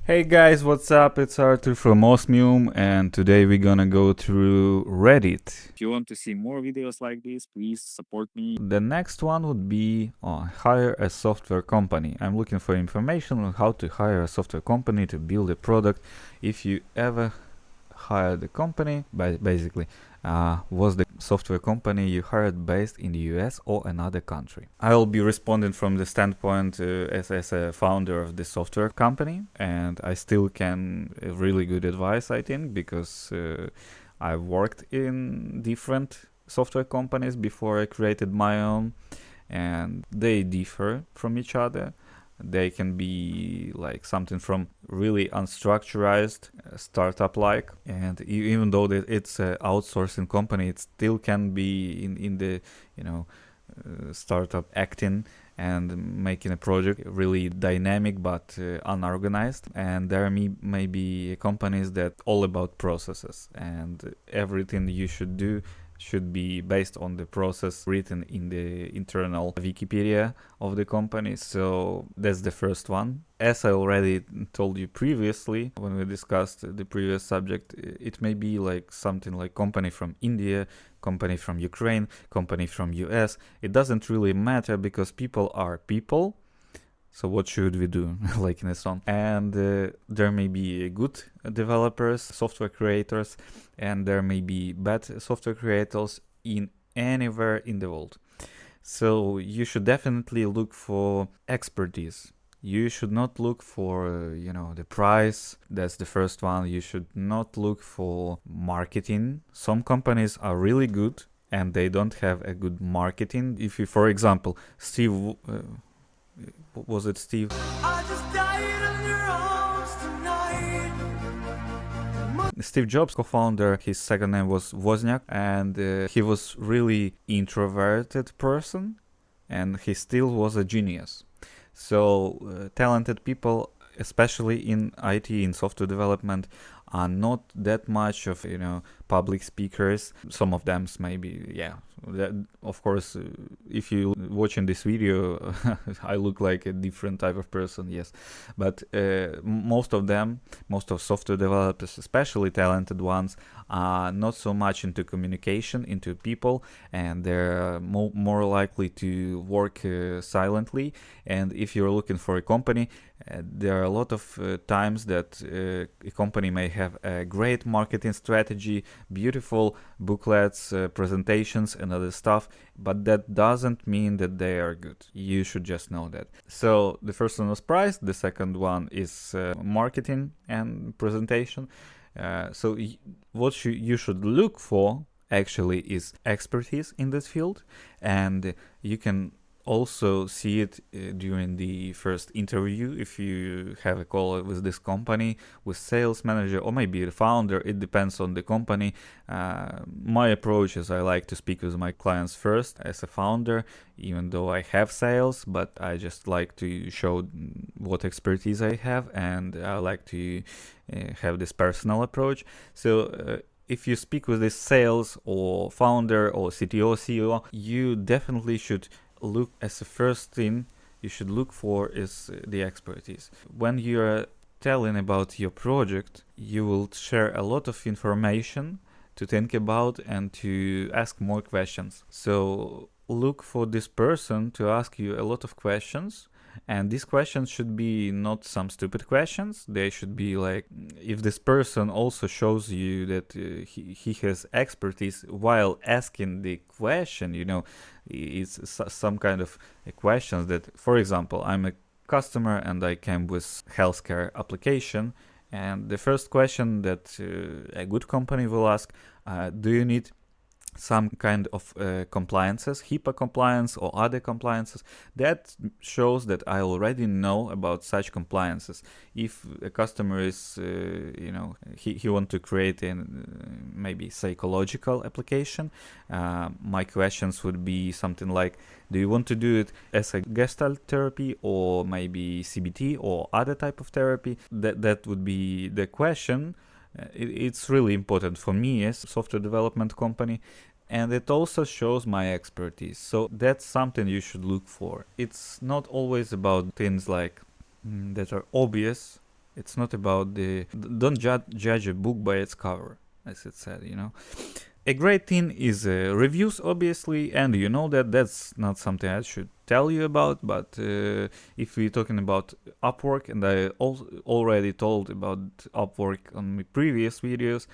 Hey guys, what's up? It's Arthur from Osmium, and today we're gonna go through Reddit. If you want to see more videos like this, please support me. The next one would be hire a software company. I'm looking for information on how to hire a software company to build a product. If you ever hired a company, basically, was the software company you hired based in the US or another country? I will be responding from the standpoint as a founder of the software company, and I still can really good advice, I think, because I've worked in different software companies before I created my own, and they differ from each other. They can be like something from really unstructured, startup like, and even though it's an outsourcing company, it still can be in the startup acting and making a project really dynamic but unorganized. And there may be companies that all about processes, and everything you should do should be based on the process written in the internal Wikipedia of the company. So that's the first one. As I already told you previously when we discussed the previous subject, it may be like something like company from India, company from Ukraine, company from US. It doesn't really matter because people are people. So what should we do, like in a song? And there may be good developers, software creators, and there may be bad software creators in anywhere in the world. So you should definitely look for expertise. You should not look for, the price. That's the first one. You should not look for marketing. Some companies are really good and they don't have a good marketing. If you, for example, was it Steve? Steve Jobs, co-founder, his second name was Wozniak, and he was really introverted person, and he still was a genius. So talented people, especially in IT, in software development, are not that much of public speakers. Some of them maybe, yeah. That, of course, if you watching this video, I look like a different type of person, yes. But most of software developers, especially talented ones, are not so much into communication, into people, and they're more likely to work silently. And if you're looking for a company, there are a lot of times that a company may have a great marketing strategy, beautiful booklets, presentations, and other stuff, but that doesn't mean that they are good. You should just know that. So the first one was price, the second one is marketing and presentation. What you should look for actually is expertise in this field, and you can also see it during the first interview if you have a call with this company, with sales manager or maybe the founder. It depends on the company. My approach is I like to speak with my clients first as a founder, even though I have sales, but I just like to show what expertise I have, and I like to have this personal approach. So if you speak with this sales or founder or CTO, CEO, you definitely should look as the first thing you should look for is the expertise. When you're telling about your project, you will share a lot of information to think about and to ask more questions. So look for this person to ask you a lot of questions, and these questions should be not some stupid questions. They should be like, if this person also shows you that he has expertise while asking the question, it's some kind of questions that, for example, I'm a customer and I came with healthcare application, and the first question that a good company will ask, do you need some kind of compliances, HIPAA compliance or other compliances? That shows that I already know about such compliances. If a customer is, he want to create a maybe psychological application, my questions would be something like, do you want to do it as a Gestalt therapy or maybe CBT or other type of therapy? That would be the question. It's really important for me as a software development company, and it also shows my expertise. So that's something you should look for. It's not always about things like that are obvious. It's not about don't judge a book by its cover, as it said, you know. A great thing is reviews, obviously, and you know that that's not something I should tell you about. But if we're talking about Upwork, and I already told about Upwork on my previous videos,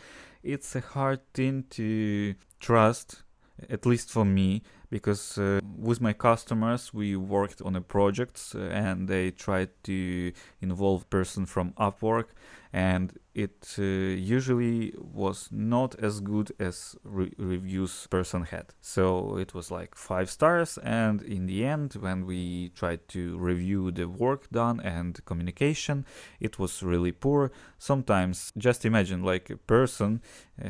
it's a hard thing to trust, at least for me, because with my customers we worked on a project and they tried to involve person from Upwork, and it usually was not as good as reviews person had. So it was like 5 stars, and in the end, when we tried to review the work done and communication, it was really poor. Sometimes, just imagine, like a person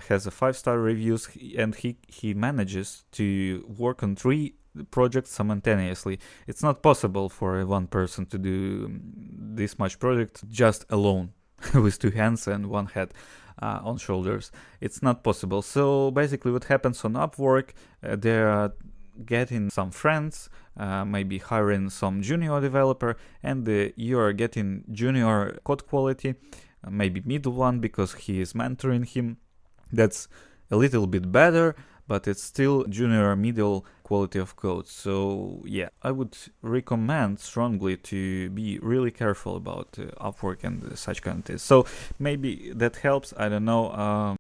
has a 5-star reviews and he manages to work on 3 projects simultaneously. It's not possible for one person to do this much project just alone with 2 hands and 1 head on shoulders. It's not possible. So basically what happens on Upwork, they are getting some friends, maybe hiring some junior developer, and you are getting junior code quality, maybe middle one because he is mentoring him. That's a little bit better, but it's still junior middle quality of code. So yeah, I would recommend strongly to be really careful about Upwork and such kind of things. So maybe that helps. I don't know.